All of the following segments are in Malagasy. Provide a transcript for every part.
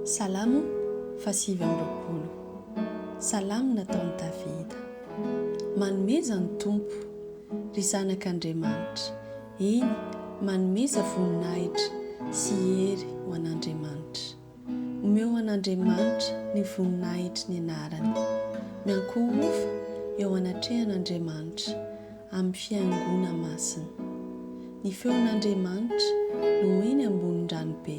Salamo fasivy am'roapolo. Salamo nataon'ny Davida. Manomeza ny tompo ry zanak'Andriamanitra. Eny, manomeza voninahitra sy hery ho an'Andriamanitra. Omeo an'Andriamanitra ny voninahitra ny anarany. Miankohova eo anatrehan'Andriamanitra amin'ny fiangona masina. Ny feon'Andriamanitra no eny ambonin'ny ranobe.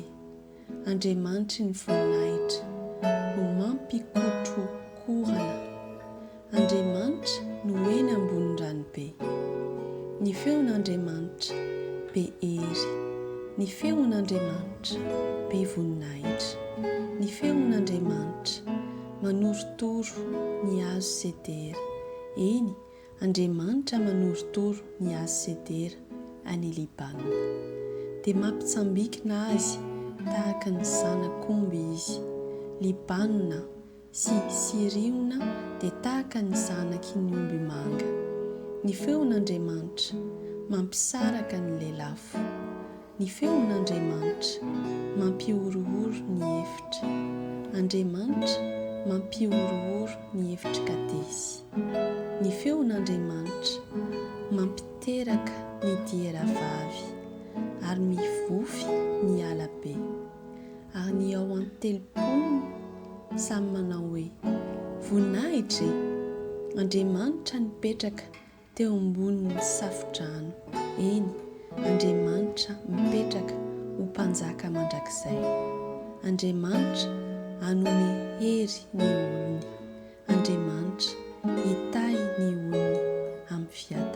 Andriamanitra ny voninahitra no mampikotrokorana. Andriamanitra no eny ambonin'ny ranobe. Ny feon'Andriamanitra be hery. Ny feon'Andriamanitra be voninahitra. Ny feon'Andriamanitra manorotoro ny hazo sedera. Eny, Andriamanitra manorotoro ny hazo sedera any Libanona. Dia mampitsambikina azy tahaka ny zanak'omby izy. Libanona sy Siriona dia tahaka ny zanaky ny omby manga. Ny feon'Andriamanitra mampisaraka ny lelafo. Ny feon'Andriamanitra mampiorohoro ny efitra. Andriamanitra mampiorohoro ny efitra kadesy. Ny feon'Andriamanitra mampiteraka ny dieravavy ary mivofy ny alabe. Ary ny ao an-telopolony samy manao hoe voninahitra. Andriamanitra nipetraka teo ambonin'ny safodrano. Eny, Andriamanitra mipetraka ho mpanjaka mandrakizay. Andriamanitra hanome hery ny olony. Andriamanitra hitahy ny olony amin'ny fiady.